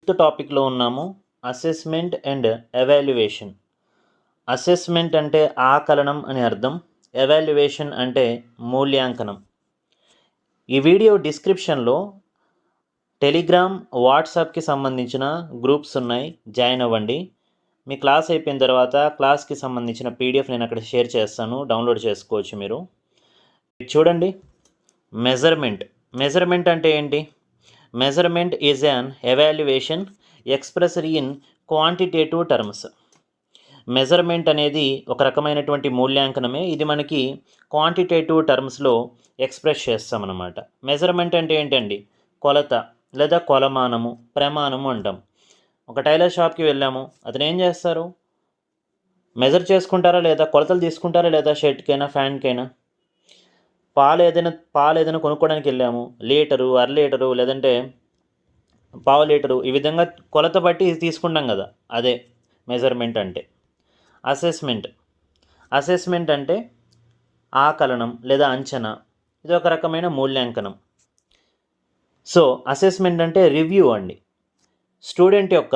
Fifth టాపిక్లో ఉన్నాము. Assessment and evaluation. Assessment అంటే ఆకలనం అని అర్థం. ఎవాల్యుయేషన్ అంటే మూల్యాంకనం. ఈ వీడియో డిస్క్రిప్షన్లో టెలిగ్రామ్, వాట్సాప్కి సంబంధించిన గ్రూప్స్ ఉన్నాయి, జాయిన్ అవ్వండి. మీ క్లాస్ అయిపోయిన తర్వాత క్లాస్కి సంబంధించిన పీడిఎఫ్ నేను అక్కడ షేర్ చేస్తాను, డౌన్లోడ్ చేసుకోవచ్చు మీరు. చూడండి, మెజర్మెంట్ అంటే ఏంటి? Measurement is an evaluation expressed in quantitative terms. Measurement అనేది ఒక రకమైనటువంటి మూల్యాంకనమే. ఇది మనకి క్వాంటిటేటివ్ టర్మ్స్లో ఎక్స్ప్రెస్ చేస్తామన్నమాట. మెజర్మెంట్ అంటే ఏంటండి? కొలత లేదా కొలమానము, ప్రమాణము అంటాం. ఒక టైలర్ షాప్కి వెళ్ళాము, అతను ఏం చేస్తారు? మెజర్ చేసుకుంటారా లేదా? కొలతలు తీసుకుంటారా లేదా? షర్ట్కైనా, ఫ్యాంట్కైనా. పాలు ఏదైనా కొనుక్కోవడానికి వెళ్ళాము, లీటరు, అర లీటరు, లేదంటే పావు లీటరు, ఈ విధంగా కొలత బట్టి తీసుకుంటాం కదా, అదే మెజర్మెంట్ అంటే. అసెస్మెంట్ అంటే ఆకలనం లేదా అంచనా. ఇది ఒక రకమైన మూల్యాంకనం. సో అసెస్మెంట్ అంటే రివ్యూ అండి. స్టూడెంట్ యొక్క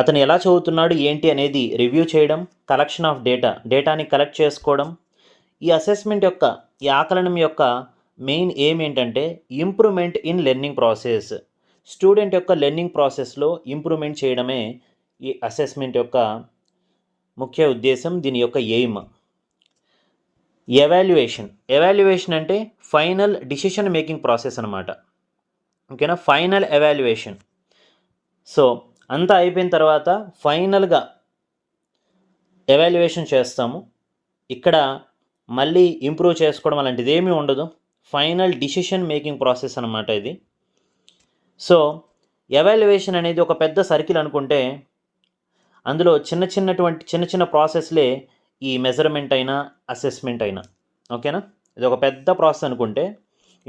అతను ఎలా చదువుతున్నాడు ఏంటి అనేది రివ్యూ చేయడం, కలెక్షన్ ఆఫ్ డేటాని కలెక్ట్ చేసుకోవడం. ఈ అసెస్మెంట్ యొక్క, ఈ ఆకలనం యొక్క మెయిన్ ఎయిమ్ ఏంటంటే improvement in learning process. Student యొక్క లెర్నింగ్ ప్రాసెస్లో ఇంప్రూవ్మెంట్ చేయడమే ఈ అసెస్మెంట్ యొక్క ముఖ్య ఉద్దేశం, దీని యొక్క ఎయిమ్. ఎవాల్యుయేషన్ అంటే ఫైనల్ డిసిషన్ మేకింగ్ ప్రాసెస్ అనమాట. ఓకేనా? Final evaluation. సో అంతా అయిపోయిన తర్వాత ఫైనల్గా ఎవాల్యుయేషన్ చేస్తాము. ఇక్కడ మళ్ళీ ఇంప్రూవ్ చేసుకోవడం అలాంటిది ఏమీ ఉండదు. ఫైనల్ డిసిషన్ మేకింగ్ ప్రాసెస్ అనమాట ఇది. సో ఎవాల్యుయేషన్ అనేది ఒక పెద్ద సర్కిల్ అనుకుంటే, అందులో చిన్న ప్రాసెస్లే ఈ మెజర్మెంట్ అయినా అసెస్మెంట్ అయినా. ఓకేనా? ఇది ఒక పెద్ద ప్రాసెస్ అనుకుంటే,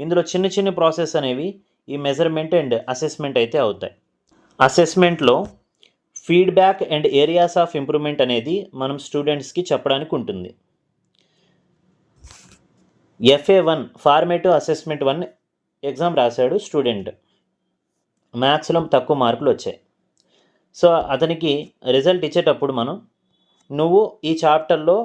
ఇందులో చిన్న ప్రాసెస్ అనేవి ఈ మెజర్మెంట్ అండ్ అసెస్మెంట్ అయితే అవుతాయి. అసెస్మెంట్లో feedback and areas of improvement అనేది మనం స్టూడెంట్స్కి చెప్పడానికి ఉంటుంది. FA1 ఫార్మేటివ్ అసెస్మెంట్ 1 ఎగ్జామ్ రాశాడు స్టూడెంట్. మ్యాథ్స్లో తక్కువ మార్కులు వచ్చాయి. సో అతనికి రిజల్ట్ ఇచ్చేటప్పుడు నువ్వు ఈ చాప్టర్లో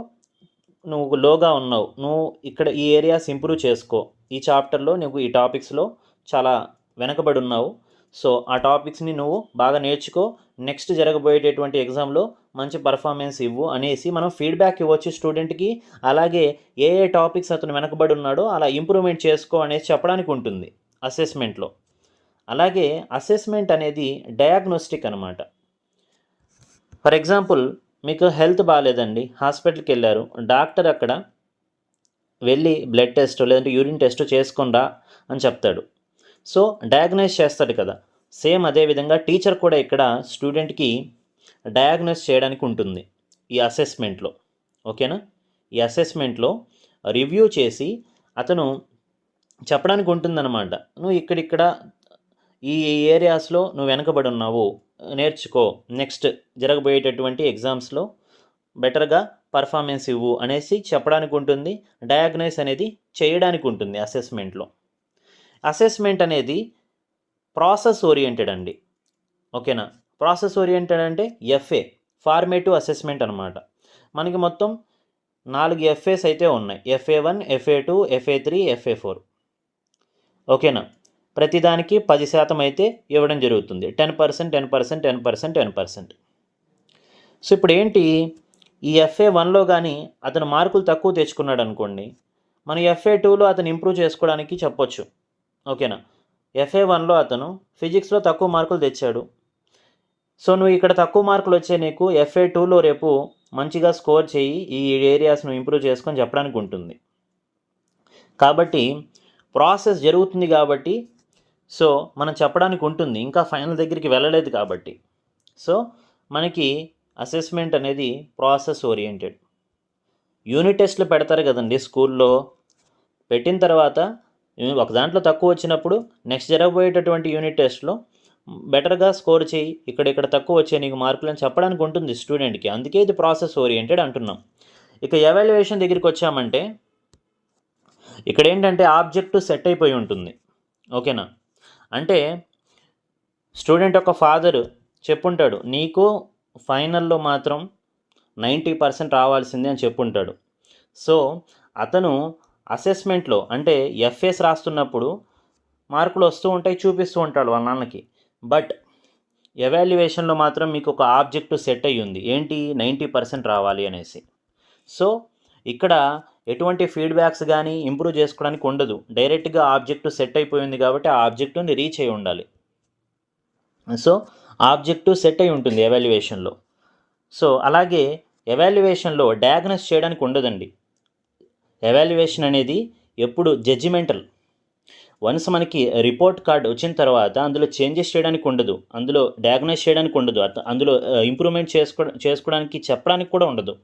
నువ్వు లోగా ఉన్నావు, నువ్వు ఇక్కడ ఈ ఏరియాస్ ఇంప్రూవ్ చేసుకో, ఈ చాప్టర్లో నువ్వు ఈ టాపిక్స్లో చాలా వెనకబడి ఉన్నావు, సో ఆ టాపిక్స్ని నువ్వు బాగా నేర్చుకో, నెక్స్ట్ జరగబోయేటటువంటి ఎగ్జామ్లో మంచి పర్ఫార్మెన్స్ ఇవ్వు అనేసి మనం ఫీడ్బ్యాక్ ఇవ్వచ్చు స్టూడెంట్కి. అలాగే ఏ టాపిక్స్ అతను వెనకబడి ఉన్నాడో అలా ఇంప్రూవ్మెంట్ చేసుకో అనేసి చెప్పడానికి ఉంటుంది అసెస్మెంట్లో. అలాగే అసెస్మెంట్ అనేది డయాగ్నోస్టిక్ అనమాట. ఫర్ ఎగ్జాంపుల్, మీకు హెల్త్ బాగాలేదండి, హాస్పిటల్కి వెళ్ళారు, డాక్టర్ అక్కడ వెళ్ళి బ్లడ్ టెస్ట్ లేదంటే యూరిన్ టెస్ట్ చేసుకుందా అని చెప్తాడు. సో డయాగ్నైజ్ చేస్తాడు కదా. సేమ్ అదేవిధంగా టీచర్ కూడా ఇక్కడ స్టూడెంట్కి డయాగ్నోస్ చేయడానికి ఉంటుంది ఈ అసెస్మెంట్లో. ఓకేనా? ఈ అసెస్మెంట్లో రివ్యూ చేసి అతను చెప్పడానికి ఉంటుందన్నమాట. నువ్వు ఇక్కడ ఈ ఏరియాస్లో నువ్వు వెనకబడి ఉన్నావు, నేర్చుకో, నెక్స్ట్ జరగబోయేటటువంటి ఎగ్జామ్స్లో బెటర్గా పర్ఫార్మెన్స్ ఇవ్వు అనేసి చెప్పడానికి ఉంటుంది. డయాగ్నైజ్ అనేది చేయడానికి ఉంటుంది అసెస్మెంట్లో. అసెస్మెంట్ అనేది ప్రాసెస్ ఓరియంటెడ్ అండి. ఓకేనా? ప్రాసెస్ ఓరియంటెడ్ అంటే FA ఫార్మేటివ్ అసెస్మెంట్ అనమాట. మనకి మొత్తం 4 FAs అయితే ఉన్నాయి. FA1, FA2, FA3, FA4. ఓకేనా? ప్రతిదానికి 10% అయితే ఇవ్వడం జరుగుతుంది. 10%, 10%, 10%, 10%. సో ఇప్పుడు ఏంటి, ఈ FA1లో కానీ అతను మార్కులు తక్కువ తెచ్చుకున్నాడు అనుకోండి, మన FA2లో అతను ఇంప్రూవ్ చేసుకోవడానికి చెప్పొచ్చు. ఓకేనా? FA1లో అతను ఫిజిక్స్లో తక్కువ మార్కులు తెచ్చాడు. సో నువ్వు ఇక్కడ తక్కువ మార్కులు వచ్చే నీకు FA2లో రేపు మంచిగా స్కోర్ చేయి, ఈ ఏరియాస్ నువ్వు ఇంప్రూవ్ చేసుకొని చెప్పడానికి ఉంటుంది. కాబట్టి ప్రాసెస్ జరుగుతుంది కాబట్టి సో మనం చెప్పడానికి ఉంటుంది, ఇంకా ఫైనల్ దగ్గరికి వెళ్ళలేదు కాబట్టి. సో మనకి అసెస్మెంట్ అనేది ప్రాసెస్ ఓరియంటెడ్. యూనిట్ టెస్ట్లు పెడతారు కదండి స్కూల్లో. పెట్టిన తర్వాత ఒక దాంట్లో తక్కువ వచ్చినప్పుడు నెక్స్ట్ జరగబోయేటటువంటి యూనిట్ టెస్ట్లో బెటర్గా స్కోర్ చేయి, ఇక్కడ తక్కువ వచ్చాయి నీకు మార్కులు అని చెప్పడానికి ఉంటుంది స్టూడెంట్కి. అందుకే ఇది ప్రాసెస్ ఓరియంటెడ్ అంటున్నాం. ఇక ఎవాల్యుయేషన్ దగ్గరికి వచ్చామంటే ఇక్కడ ఏంటంటే ఆబ్జెక్టివ్ సెట్ అయిపోయి ఉంటుంది. ఓకేనా? అంటే స్టూడెంట్ యొక్క ఫాదర్ చెప్పుంటాడు, నీకు ఫైనల్లో మాత్రం 90% రావాల్సిందే అని చెప్పుంటాడు. సో అతను అసెస్మెంట్లో అంటే ఎఫ్ఎస్ రాస్తున్నప్పుడు మార్కులు వస్తూ ఉంటాయి, చూపిస్తూ ఉంటాడు వాళ్ళ నాన్నకి. బట్ ఎవాల్యుయేషన్లో మాత్రం మీకు ఒక ఆబ్జెక్టివ్ సెట్ అయ్యి ఉంది, ఏంటి 90% రావాలి అనేసి. సో ఇక్కడ ఎటువంటి ఫీడ్బ్యాక్స్ కానీ ఇంప్రూవ్ చేసుకోవడానికి ఉండదు, డైరెక్ట్గా ఆబ్జెక్టివ్ సెట్ అయిపోయింది కాబట్టి ఆ ఆబ్జెక్టివ్ని రీచ్ అయి ఉండాలి. సో ఆబ్జెక్టివ్ సెట్ అయి ఉంటుంది ఎవాల్యుయేషన్లో. సో అలాగే ఎవాల్యుయేషన్లో డయాగ్నోస్ చేయడానికి ఉండదండి. ఎవాల్యుయేషన్ అనేది ఎప్పుడు జడ్జిమెంటల్. వన్స్ మనకి రిపోర్ట్ కార్డ్ వచ్చిన తర్వాత అందులో చేంజెస్ చేయడానికి ఉండదు, అందులో డయాగ్నోస్ చేయడానికి ఉండదు, అందులో ఇంప్రూవ్మెంట్ చేసుకోవడానికి చెప్పడానికి కూడా ఉండదు.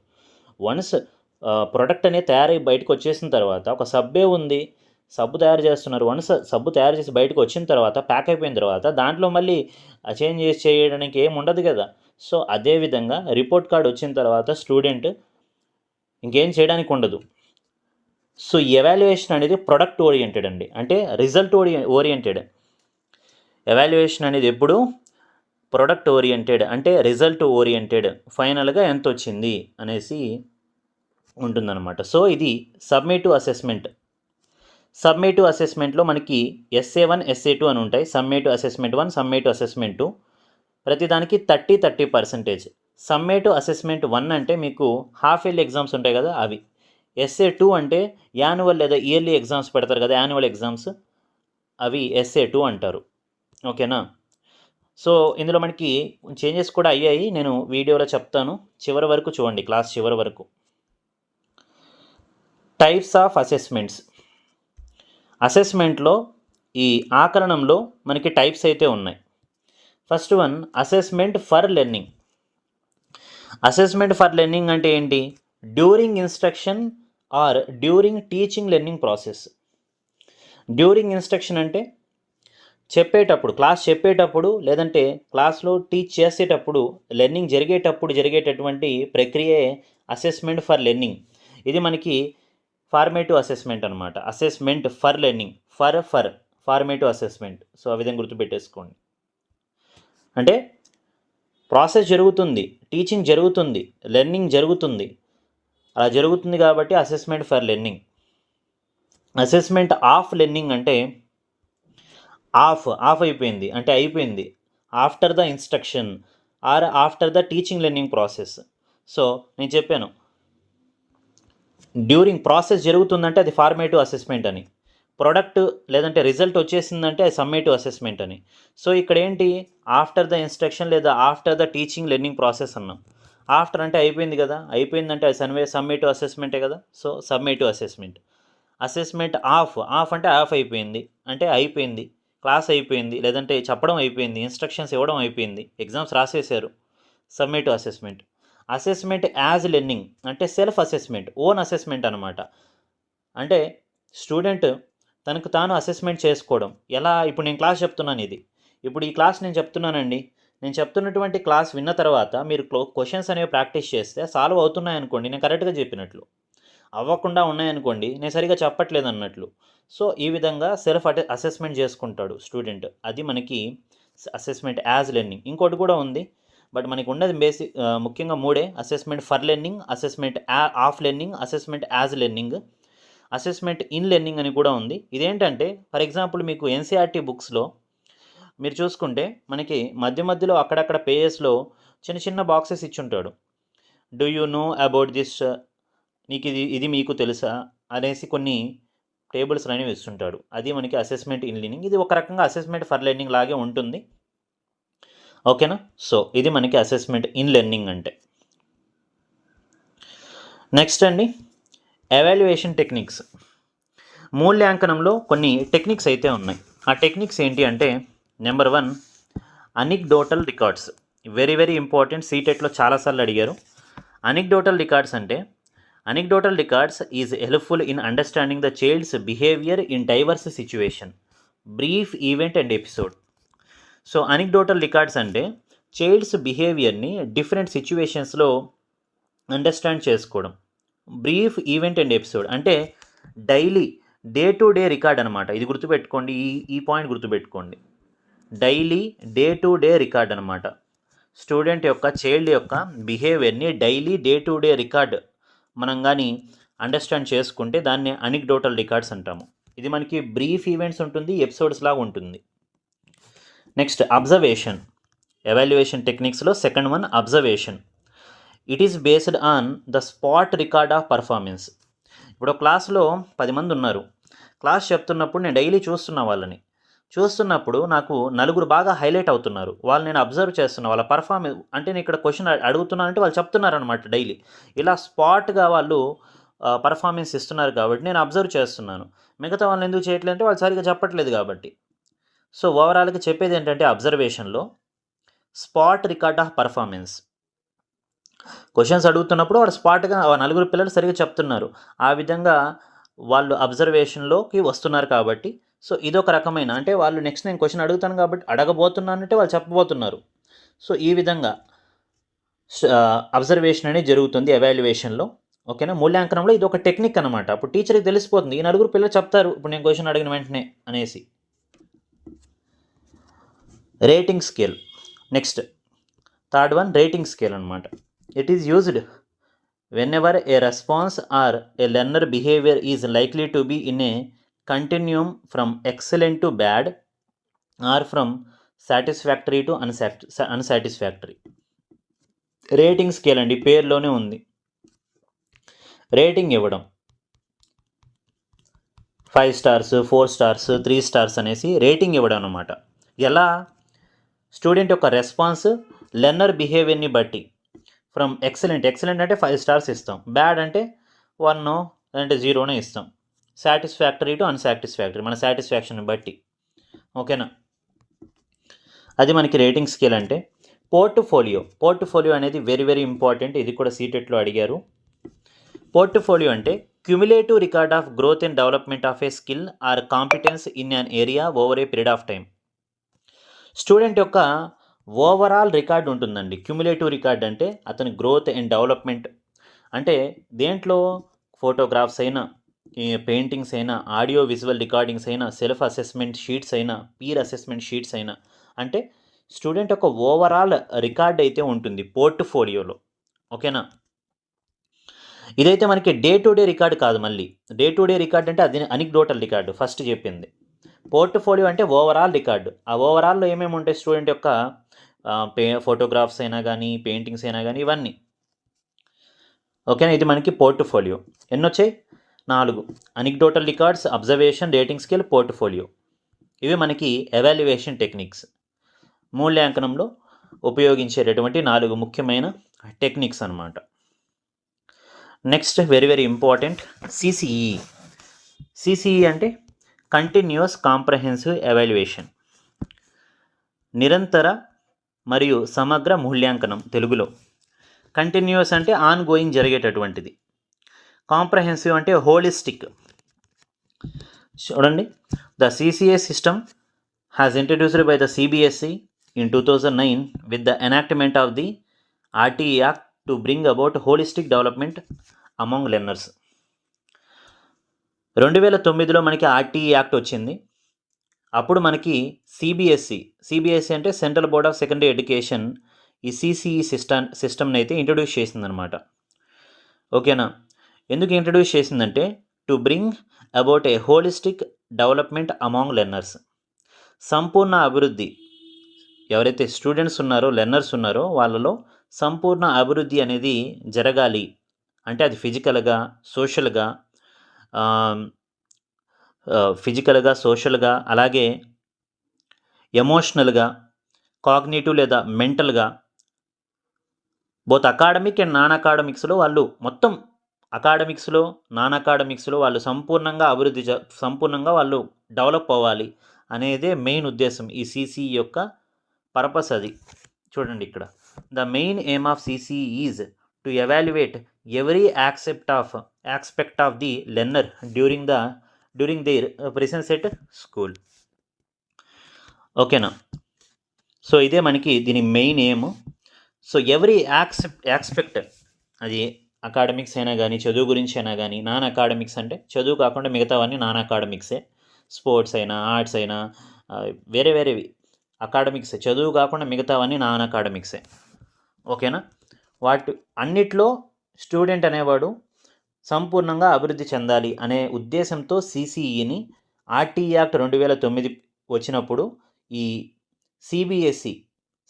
వన్స్ ప్రొడక్ట్ అనేది తయారై బయటకు వచ్చేసిన తర్వాత ఒక సబ్బే ఉంది, సబ్బు తయారు చేస్తున్నారు, వన్స్ సబ్బు తయారు చేసి బయటకు వచ్చిన తర్వాత ప్యాక్ అయిపోయిన తర్వాత దాంట్లో మళ్ళీ చేంజెస్ చేయడానికి ఏమి ఉండదు కదా. సో అదేవిధంగా రిపోర్ట్ కార్డ్ వచ్చిన తర్వాత స్టూడెంట్ ఇంకేం చేయడానికి ఉండదు. సో ఎవాల్యుయేషన్ అనేది ప్రొడక్ట్ ఓరియంటెడ్ అండి, అంటే రిజల్ట్ ఓరియంటెడ్. ఎవాల్యుయేషన్ అనేది ఎప్పుడు ప్రొడక్ట్ ఓరియంటెడ్, అంటే రిజల్ట్ ఓరియంటెడ్, ఫైనల్గా ఎంత వచ్చింది అనేసి ఉంటుందన్నమాట. సో ఇది సబ్మిటివ్ అసెస్మెంట్. సబ్మిటివ్ అసెస్మెంట్లో మనకి SA1 SA2 అని ఉంటాయి. సమ్మేటివ్ అసెస్మెంట్ 1, సమ్మేటివ్ అసెస్మెంట్ 2, ప్రతిదానికి 30% సమ్మేటివ్ అసెస్మెంట్ 1 అంటే మీకు హాఫ్ ఇయర్లీ ఎగ్జామ్స్ ఉంటాయి కదా అవి. SA2 అంటే యాన్యువల్ లేదా ఇయర్లీ ఎగ్జామ్స్ పెడతారు కదా, యాన్యువల్ ఎగ్జామ్స్, అవి SA2 అంటారు. ఓకేనా. సో ఇందులో మనకి చేంజెస్ కూడా అయ్యాయి, నేను వీడియోలో చెప్తాను, చివరి వరకు చూడండి, క్లాస్ చివరి వరకు. Types of assessments. అసెస్మెంట్లో ఈ ఆకరణంలో మనకి టైప్స్ అయితే ఉన్నాయి. First one assessment for learning. Assessment for learning అంటే ఏంటి? During instruction are during teaching learning process. During instruction అంటే చెప్పేటప్పుడు, క్లాస్ చెప్పేటప్పుడు, లేదంటే క్లాస్లో టీచ్ చేసేటప్పుడు, లెర్నింగ్ జరిగేటటువంటి ప్రక్రియే అసెస్మెంట్ ఫర్ లెర్నింగ్. ఇది మనకి ఫార్మేటివ్ అసెస్మెంట్ అనమాట. Assessment for learning, formative assessment. So ఆ విధంగా గుర్తుపెట్టేసుకోండి. అంటే ప్రాసెస్ జరుగుతుంది, టీచింగ్ జరుగుతుంది, లెర్నింగ్ జరుగుతుంది, అలా జరుగుతుంది కాబట్టి assessment for learning. Assessment of learning అంటే ఆఫ్ అయిపోయింది అంటే అయిపోయింది, after the instruction or after the teaching learning process. So నేను చెప్పాను, డ్యూరింగ్ ప్రాసెస్ జరుగుతుందంటే అది ఫార్మేటివ్ అసెస్మెంట్ అని, ప్రొడక్ట్ లేదంటే రిజల్ట్ వచ్చేసిందంటే అది సమ్మేటివ్ అసెస్మెంట్ అని. సో ఇక్కడ ఏంటి, ఆఫ్టర్ ద ఇన్స్ట్రక్షన్ లేదా after the teaching learning process అన్నాం. ఆఫ్టర్ అంటే అయిపోయింది కదా, అయిపోయిందంటే అది సమ్మేటివ్ అసెస్మెంటే కదా. So summative assessment. Assessment of అంటే ఆఫ్ అయిపోయింది అంటే అయిపోయింది, క్లాస్ అయిపోయింది, లేదంటే చెప్పడం అయిపోయింది, ఇన్స్ట్రక్షన్స్ ఇవ్వడం అయిపోయింది, ఎగ్జామ్స్ రాసేసారు, summative assessment. Assessment as learning అంటే సెల్ఫ్ అసెస్మెంట్, ఓన్ అసెస్మెంట్ అనమాట. అంటే స్టూడెంట్ తనకు తాను అసెస్మెంట్ చేసుకోవడం. ఎలా? ఇప్పుడు నేను క్లాస్ చెప్తున్నాను, ఇప్పుడు ఈ క్లాస్ నేను చెప్తున్నానండి, నేను చెప్తున్నటువంటి క్లాస్ విన్న తర్వాత మీరు క్వశ్చన్స్ అనేవి ప్రాక్టీస్ చేస్తే సాల్వ్ అవుతున్నాయనుకోండి, నేను కరెక్ట్గా చెప్పినట్లు, అవ్వకుండా ఉన్నాయనుకోండి నేను సరిగా చెప్పట్లేదు అన్నట్లు. సో ఈ విధంగా సెల్ఫ్ అసెస్మెంట్ చేసుకుంటాడు స్టూడెంట్. అది మనకి అసెస్మెంట్ యాజ్ లెర్నింగ్. ఇంకోటి కూడా ఉంది, బట్ మనకి ఉన్నది ముఖ్యంగా మూడే: assessment for learning, assessment of learning, assessment as learning, assessment in learning అని కూడా ఉంది. ఇదేంటంటే ఫర్ ఎగ్జాంపుల్ మీకు ఎన్సీఆర్టీ బుక్స్లో మీరు చూసుకుంటే మనకి మధ్యలో అక్కడక్కడ పేజెస్లో చిన్న బాక్సెస్ ఇచ్చుంటాడు. Do you know about this, నీకు ఇది మీకు తెలుసా అనేసి కొన్ని టేబుల్స్ అనేవి ఇస్తుంటాడు. అది మనకి అసెస్మెంట్ ఇన్ లెర్నింగ్. ఇది ఒక రకంగా అసెస్మెంట్ ఫర్ లెర్నింగ్ లాగే ఉంటుంది. ఓకేనా. సో ఇది మనకి అసెస్మెంట్ ఇన్ లెర్నింగ్ అంటే. నెక్స్ట్ అండి, ఎవాల్యుయేషన్ టెక్నిక్స్. మూల్యాంకనంలో కొన్ని టెక్నిక్స్ అయితే ఉన్నాయి. ఆ టెక్నిక్స్ ఏంటి అంటే, number 1 anecdotal records. Very important, సీటెట్లో చాలాసార్లు అడిగారు. అనిక్డోటల్ రికార్డ్స్ అంటే, anecdotal records is helpful in understanding the child's behaviour in diverse situation, brief event and episode. So anecdotal records అంటే చైల్డ్స్ బిహేవియర్ని డిఫరెంట్ సిచ్యువేషన్స్లో అండర్స్టాండ్ చేసుకోవడం. బ్రీఫ్ ఈవెంట్ అండ్ ఎపిసోడ్ అంటే daily day to day record అనమాట. ఇది గుర్తుపెట్టుకోండి, ఈ point గుర్తుపెట్టుకోండి. Daily day to day record అనమాట. స్టూడెంట్ యొక్క చైల్డ్ యొక్క బిహేవియర్ని daily day to day record మనం కానీ అండర్స్టాండ్ చేసుకుంటే దాన్ని అనిక్డోటల్ రికార్డ్స్ అంటాము. ఇది మనకి బ్రీఫ్ ఈవెంట్స్ ఉంటుంది, ఎపిసోడ్స్ లాగా ఉంటుంది. Next observation. ఎవాల్యుయేషన్ టెక్నిక్స్లో second one observation. It is based on the spot record of performance. ఇప్పుడు క్లాస్లో 10 మంది ఉన్నారు. క్లాస్ చెప్తున్నప్పుడు నేను డైలీ చూస్తున్నప్పుడు నాకు నలుగురు బాగా హైలైట్ అవుతున్నారు. వాళ్ళు నేను అబ్జర్వ్ చేస్తున్నా, వాళ్ళ పర్ఫార్మెన్స్ అంటే నేను ఇక్కడ క్వశ్చన్ అడుగుతున్నానంటే వాళ్ళు చెప్తున్నారనమాట డైలీ. ఇలా స్పాట్గా వాళ్ళు పర్ఫార్మెన్స్ ఇస్తున్నారు కాబట్టి నేను అబ్జర్వ్ చేస్తున్నాను. మిగతా వాళ్ళని ఎందుకు చేయట్లేదు అంటే వాళ్ళు సరిగ్గా చెప్పట్లేదు కాబట్టి. సో ఓవరాల్గా చెప్పేది ఏంటంటే అబ్జర్వేషన్లో spot record of performance. Questions అడుగుతున్నప్పుడు వాడు స్పాట్గా నలుగురు పిల్లలు సరిగ్గా చెప్తున్నారు, ఆ విధంగా వాళ్ళు అబ్జర్వేషన్లోకి వస్తున్నారు కాబట్టి. సో ఇదొక రకమైన అంటే వాళ్ళు నెక్స్ట్ నేను క్వశ్చన్ అడుగుతాను కాబట్టి అడగబోతున్నానంటే వాళ్ళు చెప్పబోతున్నారు. సో ఈ విధంగా అబ్జర్వేషన్ అనేది జరుగుతుంది ఎవాల్యుయేషన్లో. ఓకేనా. మూల్యాంకనంలో ఇది ఒక టెక్నిక్ అనమాట. అప్పుడు టీచర్కి తెలిసిపోతుంది ఈ నలుగురు పిల్లలు చెప్తారు ఇప్పుడు నేను క్వశ్చన్ అడిగిన వెంటనే అనేసి. Rating scale. Next third one rating scale అనమాట. It is used whenever a response or a learner behavior is likely to be in a continuum from excellent to bad or from satisfactory to unsatisfactory. Rating scale అండి, పేరులోనే ఉంది. Rating ఇవ్వడం 5 stars 4 stars 3 stars అనేసి rating ఇవ్వడం అనమాట. ఎలా? Student యొక్క response learner బిహేవియర్ని బట్టి ఫ్రమ్ ఎక్సలెంట్ అంటే 5 స్టార్స్ ఇస్తాం, బ్యాడ్ అంటే 1 అంటే 0 ఇస్తాం, సాటిస్ఫాక్టరీ టు అన్సాటిస్ఫాక్టరీ మన సాటిస్ఫాక్షన్ని బట్టి. ఓకేనా. అది మనకి రేటింగ్ స్కేల్ అంటే. పోర్ట్ఫోలియో అనేది వెరీ వెరీ ఇంపార్టెంట్. ఇది కూడా సీటెట్లో అడిగారు. పోర్ట్ఫోలియో అంటే cumulative record of growth and development of a skill or competence in an area over a period of time. Student యొక్క ఓవరాల్ రికార్డ్ ఉంటుందండి. క్యుములేటివ్ రికార్డ్ అంటే అతని గ్రోత్ అండ్ డెవలప్మెంట్ అంటే దేంట్లో ఫోటోగ్రాఫ్స్ అయినా, పెయింటింగ్స్ అయినా, ఆడియో విజువల్ రికార్డింగ్స్ అయినా, self assessment sheets అయినా, పీర్ అసెస్మెంట్ షీట్స్ అయినా, అంటే స్టూడెంట్ యొక్క ఓవరాల్ రికార్డ్ అయితే ఉంటుంది పోర్ట్ఫోలియోలో. ఓకేనా. ఇదైతే మనకి డే టు డే రికార్డ్ కాదు. మళ్ళీ డే టు డే రికార్డ్ అంటే అది అనిక్డోటల్ రికార్డు ఫస్ట్ చెప్పింది. పోర్ట్ఫోలియో అంటే ఓవరాల్ రికార్డు. ఆ ఓవరాల్లో ఏమేమి ఉంటాయి స్టూడెంట్ యొక్క ఫోటోగ్రాఫ్స్ అయినా కానీ, పెయింటింగ్స్ అయినా కానీ, ఇవన్నీ. ఓకేనా. ఇది మనకి పోర్ట్ఫోలియో. ఎన్ని వచ్చాయి? 4. Anecdotal records, observation, rating scale, portfolio. ఇవి మనకి ఎవాల్యుయేషన్ టెక్నిక్స్, మూల్యాంకనంలో ఉపయోగించేటటువంటి 4 ముఖ్యమైన టెక్నిక్స్ అన్నమాట. Next very very important CCE అంటే కంటిన్యూస్ కాంప్రహెన్సివ్ ఎవాల్యుయేషన్. నిరంతర మరియు సమగ్ర మూల్యాంకనం తెలుగులో. కంటిన్యూస్ అంటే ఆన్ గోయింగ్ జరిగేటటువంటిది. కాంప్రహెన్సివ్ అంటే హోలిస్టిక్. చూడండి, the CCA system has introduced by the CBSE in 2009 with the enactment of the RTE act to bring about holistic development among learners. 2009లో మనకి ఆర్టీఈ యాక్ట్ వచ్చింది. అప్పుడు మనకి సిబిఎస్ఈ అంటే central board of secondary education ఈ CCE సిస్టమ్ని అయితే introduce చేసిందనమాట. ఓకేనా. ఎందుకు ఇంట్రడ్యూస్ చేసిందంటే to bring about a holistic development among learners. సంపూర్ణ అభివృద్ధి, ఎవరైతే స్టూడెంట్స్ ఉన్నారో, లెర్నర్స్ ఉన్నారో వాళ్ళలో సంపూర్ణ అభివృద్ధి అనేది జరగాలి అంటే అది ఫిజికల్గా, సోషల్గా, అలాగే ఎమోషనల్గా, కాగ్నిటివ్ లేదా మెంటల్గా, బోత్ అకాడమిక్ అండ్ నాన్ అకాడమిక్స్లో వాళ్ళు మొత్తం అకాడమిక్స్లో, నాన్ అకాడమిక్స్లో వాళ్ళు సంపూర్ణంగా వాళ్ళు డెవలప్ అవ్వాలి అనేదే మెయిన్ ఉద్దేశం. ఈ సిసిఈ యొక్క పర్పస్ అది. చూడండి ఇక్కడ, the main aim of CCE is to evaluate every aspect of the learner during their presence at school. ఓకేనా. సో ఇదే మనకి దీని main aim. So every aspect, అది అకాడమిక్స్ అయినా కానీ, చదువు గురించి అయినా కానీ, నాన్ అకాడమిక్స్ అంటే చదువు కాకుండా మిగతావన్నీ నాన్ అకాడమిక్సే. స్పోర్ట్స్ అయినా, ఆర్ట్స్ అయినా, వేరేవి అకాడమిక్సే, చదువు కాకుండా మిగతావన్నీ నాన్ అకాడమిక్సే. ఓకేనా. వాటి అన్నిట్లో స్టూడెంట్ అనేవాడు సంపూర్ణంగా అభివృద్ధి చెందాలి అనే ఉద్దేశంతో సిసిఈని ఆర్టీ యాక్ట్ 2009 వచ్చినప్పుడు ఈ CBSE,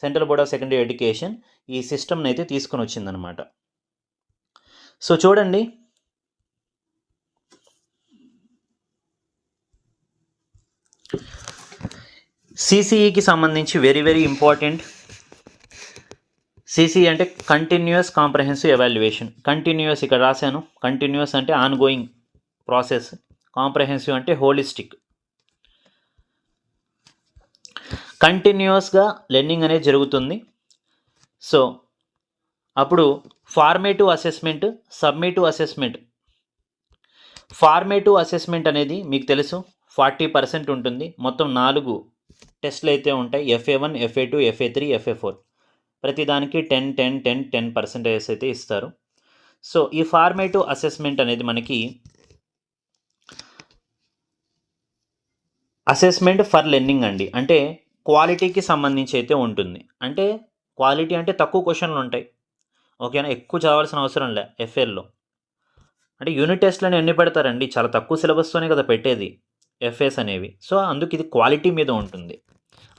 central board of secondary education, ఈ సిస్టమ్ని అయితే తీసుకొని వచ్చిందనమాట. సో చూడండి, సిసిఈకి సంబంధించి వెరీ వెరీ ఇంపార్టెంట్. సిసిఈ అంటే కంటిన్యూస్ కాంప్రహెన్సివ్ ఎవాల్యుయేషన్. కంటిన్యూస్ ఇక్కడ రాశాను. కంటిన్యూస్ అంటే ఆన్ గోయింగ్ ప్రాసెస్, కాంప్రహెన్సివ్ అంటే హోలిస్టిక్. కంటిన్యూస్గా లెర్నింగ్ అనేది జరుగుతుంది. సో అప్పుడు formative assessment, summative assessment. Formative assessment అనేది మీకు తెలుసు 40% ఉంటుంది. మొత్తం 4 టెస్ట్లు అయితే ఉంటాయి. FA1, FA2, FA3, FA4. ప్రతిదానికి 10% అయితే ఇస్తారు. సో ఈ ఫార్మేటివ్ అసెస్మెంట్ అనేది మనకి అసెస్మెంట్ ఫర్ లెర్నింగ్ అండి. అంటే క్వాలిటీకి సంబంధించి అయితే ఉంటుంది. అంటే క్వాలిటీ అంటే తక్కువ క్వశ్చన్లు ఉంటాయి. ఓకేనా, ఎక్కువ చదవాల్సిన అవసరం లే. FAలో అంటే యూనిట్ టెస్ట్లని ఎన్ని పెడతారండి, చాలా తక్కువ సిలబస్తోనే కదా పెట్టేది FAs అనేవి. సో అందుకు ఇది క్వాలిటీ మీద ఉంటుంది.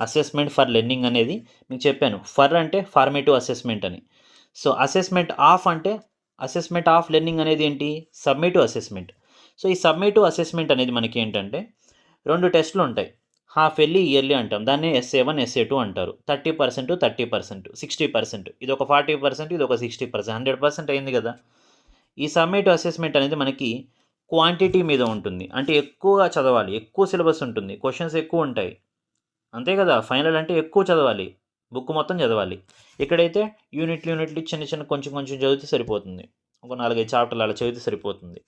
అసెస్మెంట్ ఫర్ లెర్నింగ్ అనేది మీకు చెప్పాను. ఫర్ అంటే ఫార్మేటివ్ అసెస్మెంట్ అని. సో అసెస్మెంట్ ఆఫ్ అంటే అసెస్మెంట్ ఆఫ్ లెర్నింగ్ అనేది ఏంటి, సబ్మిటివ్ అసెస్మెంట్. సో ఈ సబ్మిటివ్ అసెస్మెంట్ అనేది మనకి ఏంటంటే 2 టెస్టులు ఉంటాయి. హాఫ్ ఇయర్లీ, ఇయర్లీ అంటాం. దాన్ని SA1, SA2 అంటారు. 30%, 30%, 60%. ఇది ఒక 40%, ఇది ఒక 60%, 100% అయింది కదా. ఈ సబ్మిటివ్ అసెస్మెంట్ అనేది మనకి క్వాంటిటీ మీద ఉంటుంది. అంటే ఎక్కువగా చదవాలి, ఎక్కువ సిలబస్ ఉంటుంది, క్వశ్చన్స్ ఎక్కువ ఉంటాయి, అంతే కదా. ఫైనల్ అంటే ఎక్కువ చదవాలి, బుక్ మొత్తం చదవాలి. ఇక్కడైతే యూనిట్లు చిన్న చిన్న కొంచెం చదివితే సరిపోతుంది. ఒక 4-5 చాప్టర్లు అలా చదివితే సరిపోతుంది.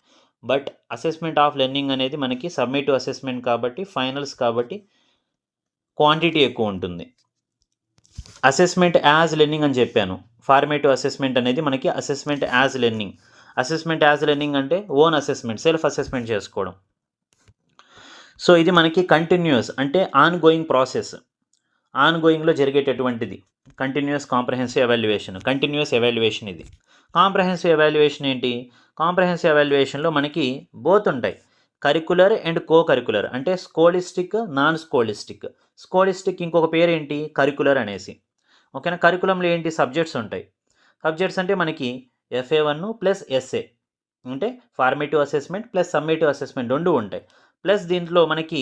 బట్ అసెస్మెంట్ ఆఫ్ లెర్నింగ్ అనేది మనకి సబ్మిటివ్ అసెస్మెంట్ కాబట్టి, ఫైనల్స్ కాబట్టి క్వాంటిటీ ఎక్కువ ఉంటుంది. అసెస్మెంట్ యాజ్ లెర్నింగ్ అని చెప్పాను. ఫార్మేటివ్ అసెస్మెంట్ అనేది మనకి assessment as learning. Assessment as learning అంటే ఓన్ అసెస్మెంట్, సెల్ఫ్ అసెస్మెంట్ చేసుకోవడం. సో ఇది మనకి కంటిన్యూస్ అంటే ఆన్ గోయింగ్ ప్రాసెస్, ఆన్ గోయింగ్లో జరిగేటటువంటిది continuous comprehensive evaluation. Continuous evaluation ఇది. కాంప్రహెన్సివ్ ఎవాల్యుయేషన్ ఏంటి, కాంప్రహెన్సివ్ ఎవాల్యుయేషన్లో మనకి బోత్ ఉంటాయి, కరికులర్ అండ్ కో కరికులర్. అంటే స్కోలిస్టిక్, నాన్ స్కోలిస్టిక్. స్కోలిస్టిక్ ఇంకొక పేరు ఏంటి, కరికులర్ అనేసి. ఓకేనా. కరికులంలో ఏంటి, సబ్జెక్ట్స్ ఉంటాయి. సబ్జెక్ట్స్ అంటే మనకి FA1 ప్లస్ SA అంటే formative assessment plus summative assessment 2 ఉంటాయి. ప్లస్ దీంట్లో మనకి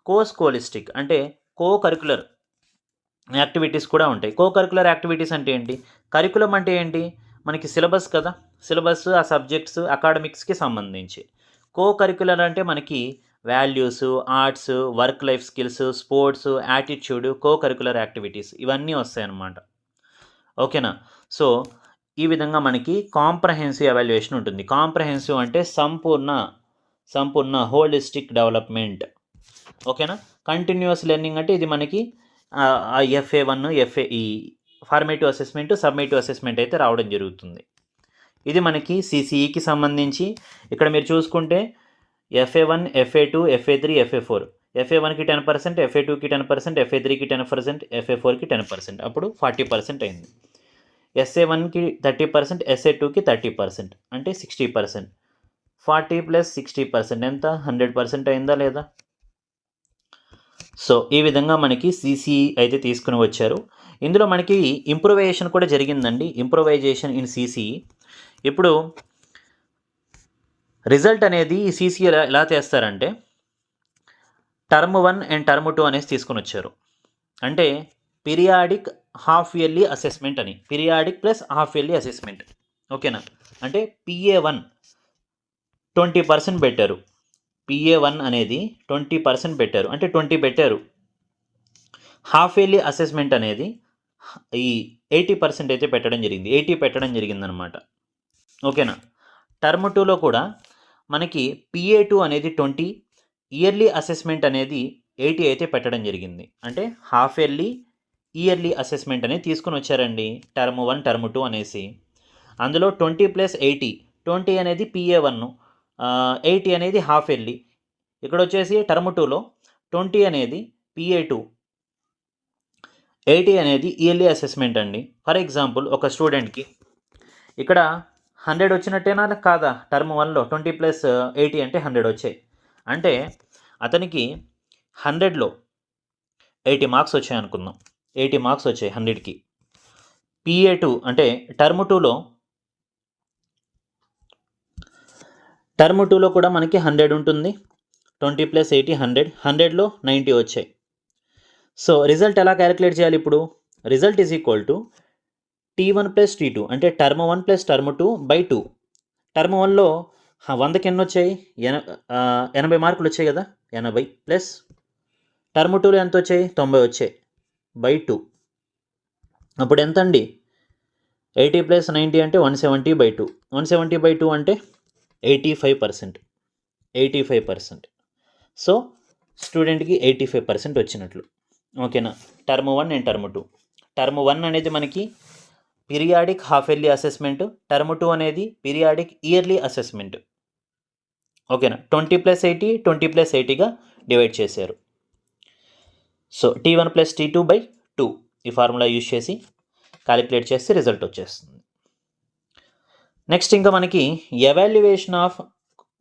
కో స్కోలిస్టిక్ అంటే కో కరికులర్ యాక్టివిటీస్ కూడా ఉంటాయి. కో కరికులర్ యాక్టివిటీస్ అంటే ఏంటి, కరికులం అంటే ఏంటి, మనకి సిలబస్ కదా, సిలబస్ ఆ సబ్జెక్ట్స్ అకాడమిక్స్కి సంబంధించి. కో కరికులర్ అంటే మనకి values, arts, work life skills, sports, attitude, కో కరికులర్ యాక్టివిటీస్ ఇవన్నీ వస్తాయి అన్నమాట. ఓకేనా. సో ఈ విధంగా మనకి కాంప్రహెన్సివ్ ఎవాల్యుయేషన్ ఉంటుంది. కాంప్రహెన్సివ్ అంటే సంపూర్ణ హోలిస్టిక్ డెవలప్మెంట్. ఓకేనా. కంటిన్యూస్ లెర్నింగ్ అంటే ఇది మనకి FA1, ఈ ఫార్మేటివ్ అసెస్మెంట్, సబ్మిటివ్ అసెస్మెంట్ అయితే రావడం జరుగుతుంది. ఇది మనకి సిసిఈకి సంబంధించి. ఇక్కడ మీరు చూసుకుంటే FA1, FA2, FA3, FA4. FA1కి 10%, FA2కి 10%, FA3కి 10%, FA4కి 10%, అప్పుడు 40% అయింది. SA1కి 30%, SA2కి 30%, అంటే 60%. 40 + 60% ఎంత, 100% అయిందా లేదా. సో ఈ విధంగా మనకి సిసిఈ అయితే తీసుకుని వచ్చారు. ఇందులో మనకి ఇంప్రూవైజేషన్ కూడా జరిగిందండి. Improvisation in CCE. ఇప్పుడు రిజల్ట్ అనేది ఈ సిసిఈ ఎలా చేస్తారంటే టర్మ్ 1 అండ్ టర్మ్ 2 అనేసి తీసుకుని వచ్చారు. అంటే పీరియాడిక్ హాఫ్ ఇయర్లీ అసెస్మెంట్ అని, periodic plus half yearly assessment. ఓకేనా. అంటే PA1 20% పెట్టారు. PA1 అనేది 20% పెట్టారు, అంటే 20 పెట్టారు. హాఫ్ ఇయర్లీ అసెస్మెంట్ అనేది ఈ 80% అయితే పెట్టడం జరిగింది, 80 పెట్టడం జరిగిందనమాట. ఓకేనా. టర్మ్ 2లో కూడా మనకి PA2 అనేది 20, ఇయర్లీ అసెస్మెంట్ అనేది 80 అయితే పెట్టడం జరిగింది. అంటే హాఫ్ ఇయర్లీ అసెస్మెంట్ అనేది తీసుకుని వచ్చారండి, టర్మ్ 1, టర్మ్ 2 అనేసి. అందులో 20 + 80, 20 అనేది PA1, 80 అనేది హాఫ్ ఇయర్లీ. ఇక్కడ వచ్చేసి టర్మ్ 2లో 20 అనేది PA2, 80 అనేది ఇయర్లీ అసెస్మెంట్ అండి. ఫర్ ఎగ్జాంపుల్ ఒక స్టూడెంట్కి ఇక్కడ 100 వచ్చినట్టేనా కాదా? టర్మ్ 1లో 20 + 80 అంటే 100 వచ్చాయి. అంటే అతనికి 100లో 80 మార్క్స్ వచ్చాయి అనుకుందాం. 80 మార్క్స్ వచ్చాయి 100కి. PA2 అంటే టర్మ్ 2లో కూడా మనకి 100 ఉంటుంది. 20 + 80 100. 100లో 90 వచ్చాయి. సో రిజల్ట్ ఎలా క్యాలిక్యులేట్ చేయాలి ఇప్పుడు? Result is equal to T1 + T2 అంటే టర్మ్ 1 + టర్మ్ 2/2. టర్మ్ 1లో 100కి ఎన్ని వచ్చాయి? 80 మార్కులు వచ్చాయి కదా, 80 ప్లస్ టర్మ్ 2లో ఎంత వచ్చాయి? 90 వచ్చాయి /2. అప్పుడు ఎంత అండి? 80 + 90 అంటే 170/2. 170/2 అంటే 85%. 85%. సో స్టూడెంట్కి 85% వచ్చినట్లు. ఓకేనా? Term 1 and term 2. టర్మ్ 1 అనేది మనకి periodic half yearly assessment. Term 2 అనేది పీరియాడిక్ ఇయర్లీ అసెస్మెంట్. ఓకేనా? 20 + 80 20 + 80గా డివైడ్ చేశారు. సో T1 + T2/2 ఈ ఫార్ములా యూజ్ చేసి క్యాలిక్యులేట్ చేస్తే రిజల్ట్ వచ్చేస్తుంది. నెక్స్ట్ ఇంకా మనకి ఎవాల్యుయేషన్ ఆఫ్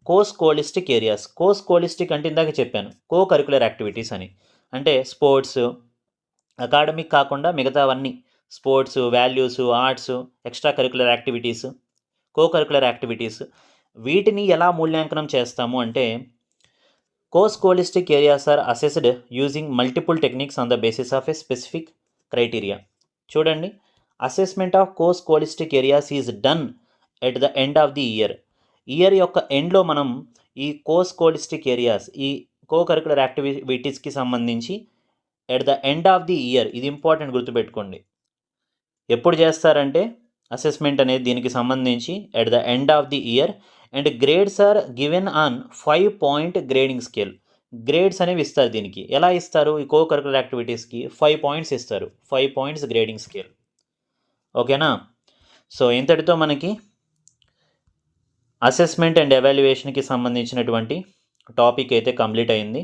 కోస్కోలిస్టిక్ ఏరియాస్. కోస్కోలిస్టిక్ అంటే ఇందాక చెప్పాను కో కరికులర్ యాక్టివిటీస్ అని. అంటే స్పోర్ట్స్, అకాడమిక్ కాకుండా మిగతావన్నీ, sports, values, arts, extra curricular activities, co curricular activities, వీటిని ఎలా మూల్యాంకనం చేస్తాము అంటే co scholastic areas are assessed using multiple techniques on the basis of a specific criteria. చూడండి, assessment of co scholastic areas is done at the end of the year యొక్క ఎండ్లో మనం ఈ కోస్కోలిస్టిక్ ఏరియాస్, ఈ కో కరికులర్ యాక్టివిటీస్కి సంబంధించి at the end of the year, ఇది important గుర్తుపెట్టుకోండి, ఎప్పుడు చేస్తారంటే అసెస్మెంట్ అనేది దీనికి సంబంధించి at the end of the year. And grades are given on 5-point grading scale. Grades అనేవి ఇస్తారు దీనికి. ఎలా ఇస్తారు? ఈ కో కరికులర్ యాక్టివిటీస్కి 5 points ఇస్తారు. 5 points గ్రేడింగ్ స్కేల్. ఓకేనా? సో ఇంతటితో మనకి అసెస్మెంట్ అండ్ ఎవాల్యుయేషన్కి సంబంధించినటువంటి టాపిక్ అయితే కంప్లీట్ అయింది.